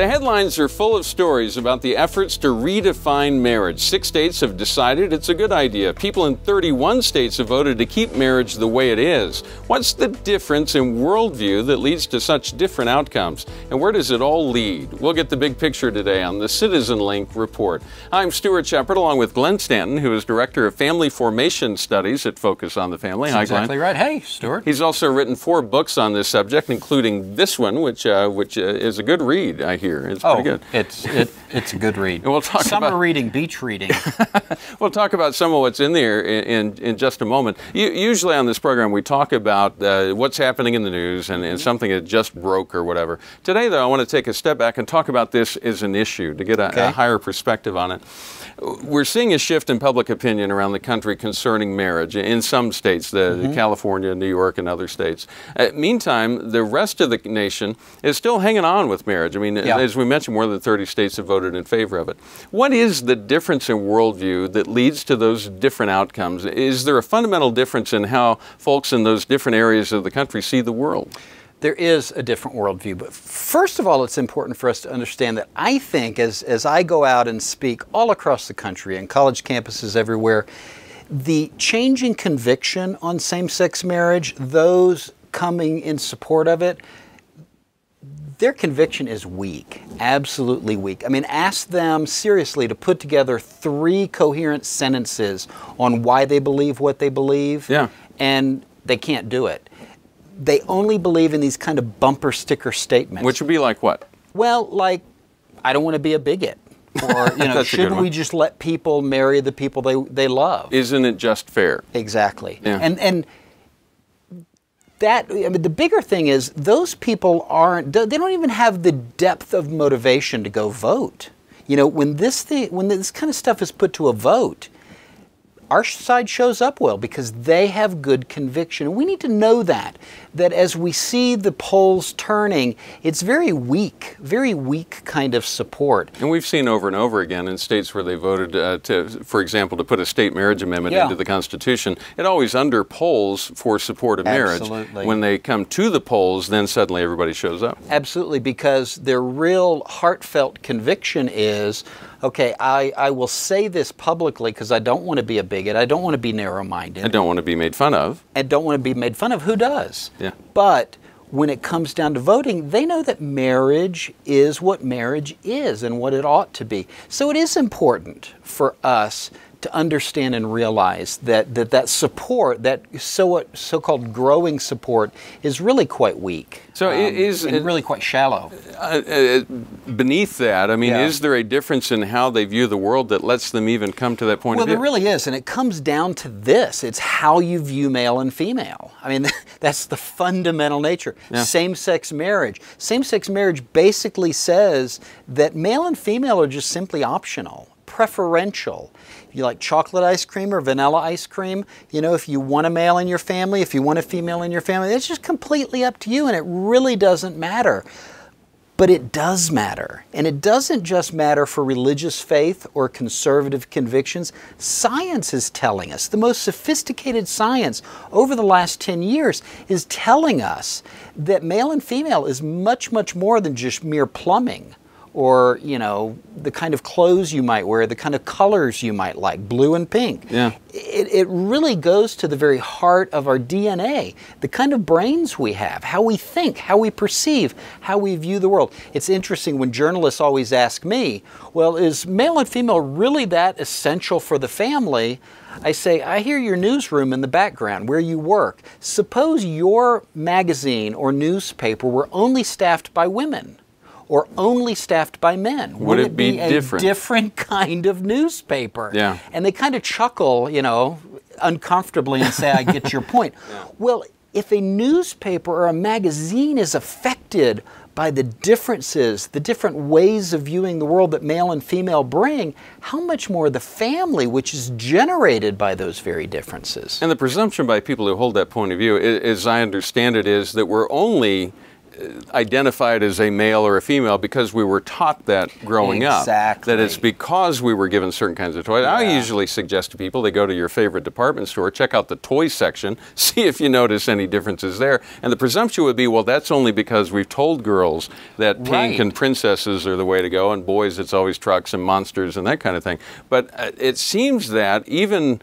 The headlines are full of stories about the efforts to redefine marriage. 6 states have decided it's a good idea. People in 31 states have voted to keep marriage the way it is. What's the difference in worldview that leads to such different outcomes? And where does it all lead? We'll get the big picture today on the CitizenLink Report. I'm Stuart Shepard, along with Glenn Stanton, who is Director of Family Formation Studies at Focus on the Family. That's exactly right. Hey, Stuart. He's also written 4 books on this subject, including this one, which is a good read, I hear. It's pretty good. It's a good read. And we'll talk Summer reading, beach reading. We'll talk about some of what's in there in just a moment. Usually on this program we talk about what's happening in the news and something that just broke or whatever. Today, though, I want to take a step back and talk about this as an issue to get a higher perspective on it. We're seeing a shift in public opinion around the country concerning marriage in some states, California, New York, and other states. Meantime, the rest of the nation is still hanging on with marriage. I mean, as we mentioned, more than 30 states have voted in favor of it. What is the difference in worldview that leads to those different outcomes? Is there a fundamental difference in how folks in those different areas of the country see the world? There is a different worldview, but first of all, it's important for us to understand that I think as I go out and speak all across the country and college campuses everywhere, the changing conviction on same-sex marriage, those coming in support of it, their conviction is weak, absolutely weak. I mean, ask them seriously to put together 3 coherent sentences on why they believe what they believe, and they can't do it. They only believe in these kind of bumper sticker statements. Which would be like what? Well, like, I don't want to be a bigot. Or, you know, shouldn't we just let people marry the people they love? Isn't it just fair? Exactly. Yeah. And that, I mean, the bigger thing is those people they don't even have the depth of motivation to go vote. You know, when this kind of stuff is put to a vote, our side shows up well because they have good conviction. And we need to know that as we see the polls turning, it's very weak kind of support. And we've seen over and over again in states where they voted for example, to put a state marriage amendment into the Constitution, it always underpolls for support of marriage. Absolutely. When they come to the polls, then suddenly everybody shows up. Absolutely, because their real heartfelt conviction is, okay, I will say this publicly because I don't want to be a bigot. I don't want to be narrow-minded. I don't want to be made fun of. And don't want to be made fun of. Who does? Yeah. But when it comes down to voting, they know that marriage is what marriage is and what it ought to be. So it is important for us to understand and realize that support, that so-called growing support, is really quite weak. So and really quite shallow. Beneath that, I mean, is there a difference in how they view the world that lets them even come to that point of view? Well, there really is, and it comes down to this. It's how you view male and female. I mean, that's the fundamental nature. Yeah. Same-sex marriage. Same-sex marriage basically says that male and female are just simply optional, preferential. If you like chocolate ice cream or vanilla ice cream, you know, if you want a male in your family, if you want a female in your family, it's just completely up to you, and it really doesn't matter. But it does matter. And it doesn't just matter for religious faith or conservative convictions. Science is telling us, the most sophisticated science over the last 10 years is telling us that male and female is much, much more than just mere plumbing, or, you know, the kind of clothes you might wear, the kind of colors you might like, blue and pink. Yeah. It really goes to the very heart of our DNA, the kind of brains we have, how we think, how we perceive, how we view the world. It's interesting when journalists always ask me, well, is male and female really that essential for the family? I say, I hear your newsroom in the background where you work. Suppose your magazine or newspaper were only staffed by women, or only staffed by men. Would it be different? A different kind of newspaper? Yeah. And they kind of chuckle, you know, uncomfortably and say, I get your point. Yeah. Well, if a newspaper or a magazine is affected by the differences, the different ways of viewing the world that male and female bring, how much more the family, which is generated by those very differences? And the presumption by people who hold that point of view, as I understand it, is that we're only identified as a male or a female because we were taught that growing up. Exactly. That it's because we were given certain kinds of toys. Yeah. I usually suggest to people they go to your favorite department store, check out the toy section, see if you notice any differences there. And the presumption would be, well, that's only because we've told girls that pink and princesses are the way to go, and boys it's always trucks and monsters and that kind of thing. But it seems that even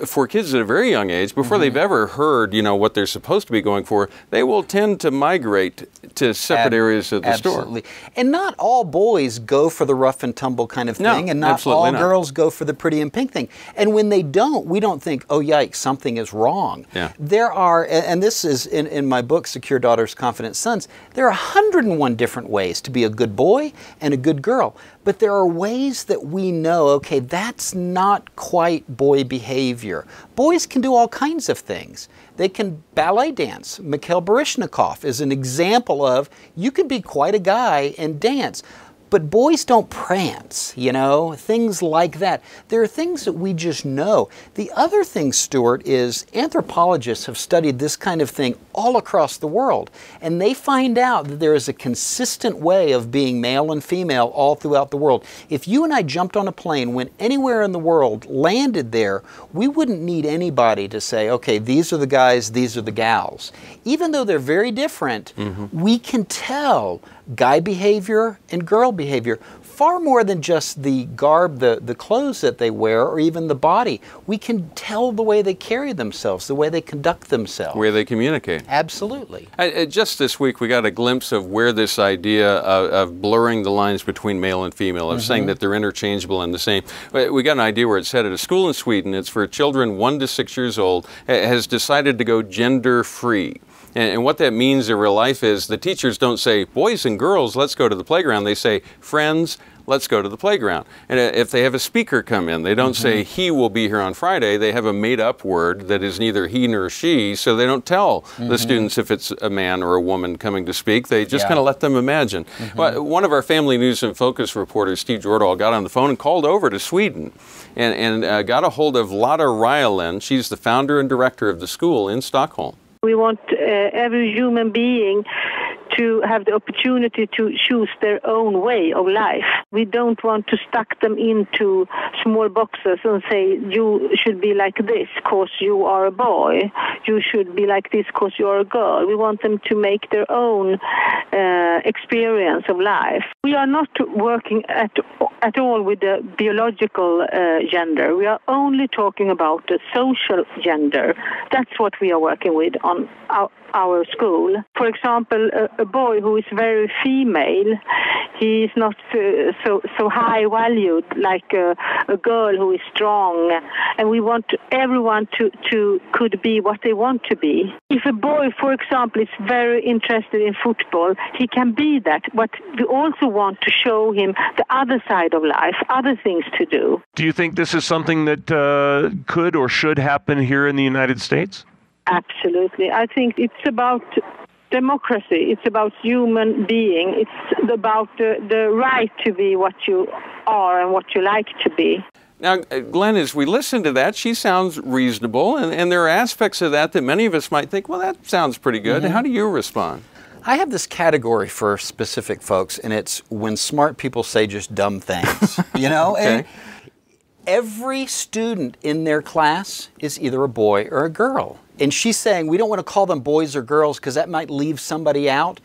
for kids at a very young age, before they've ever heard, you know, what they're supposed to be going for, they will tend to migrate to separate areas of the store. Absolutely. And not all boys go for the rough and tumble kind of thing, and not all girls go for the pretty and pink thing. And when they don't, we don't think, oh, yikes, something is wrong. Yeah. There are, and this is in my book, Secure Daughters, Confident Sons, there are 101 different ways to be a good boy and a good girl. But there are ways that we know, okay, that's not quite boy behavior. Boys can do all kinds of things. They can ballet dance. Mikhail Baryshnikov is an example of, you can be quite a guy and dance. But boys don't prance, you know, things like that. There are things that we just know. The other thing, Stuart, is anthropologists have studied this kind of thing all across the world, and they find out that there is a consistent way of being male and female all throughout the world. If you and I jumped on a plane, went anywhere in the world, landed there, we wouldn't need anybody to say, okay, these are the guys, these are the gals. Even though they're very different, we can tell guy behavior and girl behavior far more than just the garb, the clothes that they wear, or even the body. We can tell the way they carry themselves, the way they conduct themselves. The way they communicate. Absolutely. Just this week we got a glimpse of where this idea of blurring the lines between male and female, of saying that they're interchangeable and the same. We got an idea where it said at a school in Sweden, it's for children 1 to 6 years old, has decided to go gender free. And what that means in real life is the teachers don't say, boys and girls, let's go to the playground. They say, friends, let's go to the playground. And if they have a speaker come in, they don't say, he will be here on Friday. They have a made-up word that is neither he nor she, so they don't tell the students if it's a man or a woman coming to speak. They just kind of let them imagine. Well, one of our Family News and Focus reporters, Steve Jordahl, got on the phone and called over to Sweden and got a hold of Lotta Ryalen. She's the founder and director of the school in Stockholm. We want every human being to have the opportunity to choose their own way of life. We don't want to stuck them into small boxes and say, you should be like this because you are a boy. You should be like this because you are a girl. We want them to make their own experience of life. We are not working at all with the biological gender. We are only talking about the social gender. That's what we are working with on our school. For example, a boy who is very female, he is not so high valued like a girl who is strong. And we want everyone to could be what they want to be. If a boy, for example, is very interested in football, he can be that. But we also want to show him the other side of life, other things to do. Do you think this is something that could or should happen here in the United States? Absolutely. I think it's about democracy. It's about human being. It's about the right to be what you are and what you like to be. Now, Glenn, as we listen to that, she sounds reasonable, and there are aspects of that many of us might think, well, that sounds pretty good. How do you respond? I have this category for specific folks, and it's when smart people say just dumb things, you know? Okay. And every student in their class is either a boy or a girl. And she's saying, we don't want to call them boys or girls because that might leave somebody out.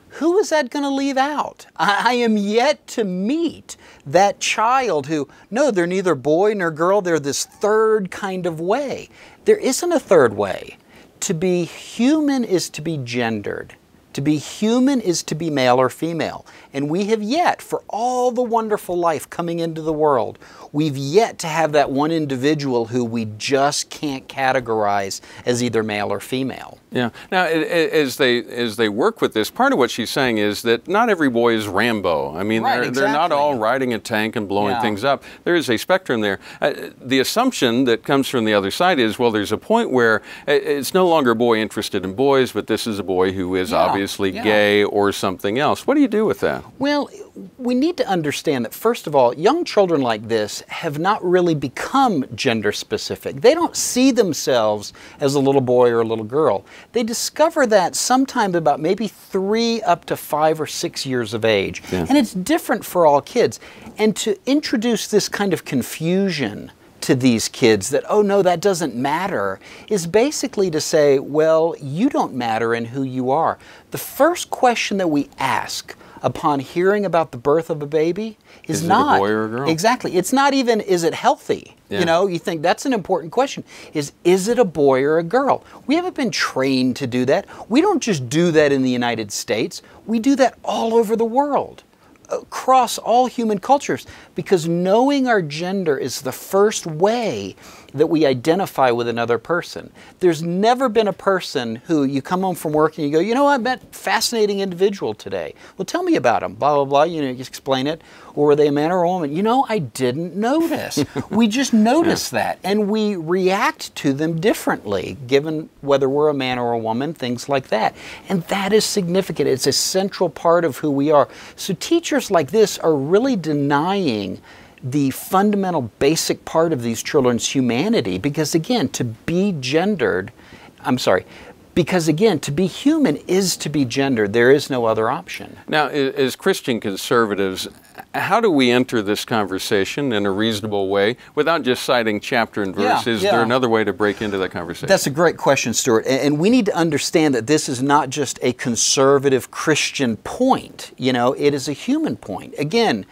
Who is that going to leave out? I am yet to meet that child who, no, they're neither boy nor girl. They're this third kind of way. There isn't a third way. To be human is to be gendered. To be human is to be male or female. And we have yet, for all the wonderful life coming into the world, we've yet to have that one individual who we just can't categorize as either male or female. Yeah. Now, as they work with this, part of what she's saying is that not every boy is Rambo. I mean, they're not all riding a tank and blowing things up. There is a spectrum there. The assumption that comes from the other side is, well, there's a point where it's no longer a boy interested in boys, but this is a boy who is obviously gay or something else. What do you do with that? Well, we need to understand that, first of all, young children like this have not really become gender specific. They don't see themselves as a little boy or a little girl. They discover that sometime about maybe 3 up to 5 or 6 years of age. Yeah. And it's different for all kids. And to introduce this kind of confusion to these kids that, oh no, that doesn't matter, is basically to say, well, you don't matter in who you are. The first question that we ask upon hearing about the birth of a baby is not, it a boy or a girl? Exactly. It's not even, is it healthy? Yeah. You know, you think that's an important question. Is it a boy or a girl? We haven't been trained to do that. We don't just do that in the United States. We do that all over the world, across all human cultures, because knowing our gender is the first way that we identify with another person. There's never been a person who you come home from work and you go, you know, I met a fascinating individual today. Well, tell me about him, blah, blah, blah, you know, you explain it. Or were they a man or a woman? You know, I didn't notice. We just notice that, and we react to them differently, given whether we're a man or a woman, things like that. And that is significant. It's a central part of who we are. So teachers like this are really denying the fundamental basic part of these children's humanity, because again, to be gendered, because again, to be human is to be gendered. There is no other option. Now, as Christian conservatives, how do we enter this conversation in a reasonable way without just citing chapter and verse? Is there another way to break into that conversation? That's a great question, Stuart. And we need to understand that this is not just a conservative Christian point. You know, it is a human point. Again,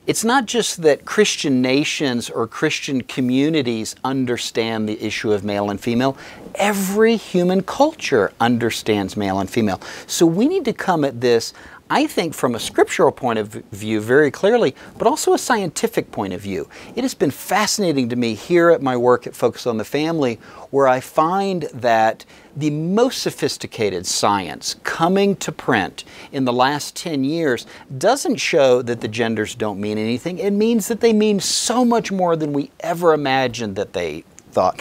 it's not just that Christian nations or Christian communities understand the issue of male and female. Every human culture understands male and female. So we need to come at this, I think, from a scriptural point of view very clearly, but also a scientific point of view. It has been fascinating to me here at my work at Focus on the Family, where I find that the most sophisticated science coming to print in the last 10 years doesn't show that the genders don't mean anything. It means that they mean so much more than we ever imagined that they thought.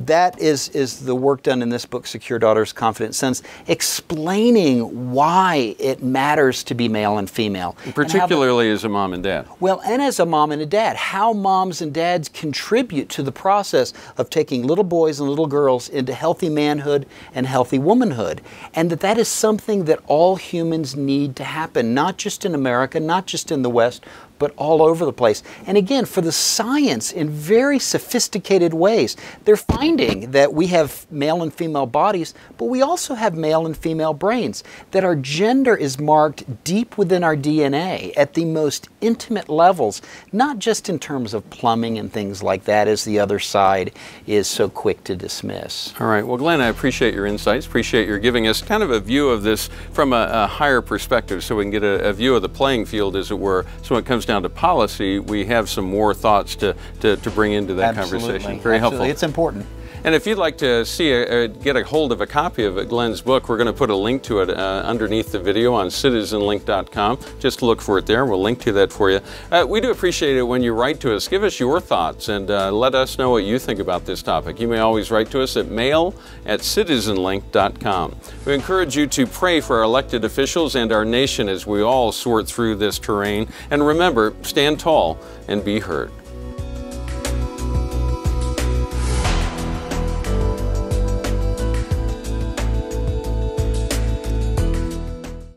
That is the work done in this book, Secure Daughters, Confident Sons, explaining why it matters to be male and female. Particularly as a mom and dad. Well, and as a mom and a dad, how moms and dads contribute to the process of taking little boys and little girls into healthy manhood and healthy womanhood. And that is something that all humans need to happen, not just in America, not just in the West, but all over the place. And again, for the science, in very sophisticated ways, they're finding that we have male and female bodies, but we also have male and female brains, that our gender is marked deep within our DNA at the most intimate levels, not just in terms of plumbing and things like that, as the other side is so quick to dismiss. All right. Well, Glenn, I appreciate your insights, appreciate your giving us kind of a view of this from a higher perspective, so we can get a view of the playing field, as it were. So when it comes down to policy, we have some more thoughts to bring into that conversation. Very helpful. It's important. And if you'd like to see get a hold of a copy of Glenn's book, we're going to put a link to it underneath the video on CitizenLink.com. Just look for it there. We'll link to that for you. We do appreciate it when you write to us. Give us your thoughts and let us know what you think about this topic. You may always write to us at mail@CitizenLink.com. We encourage you to pray for our elected officials and our nation as we all sort through this terrain. And remember, stand tall and be heard.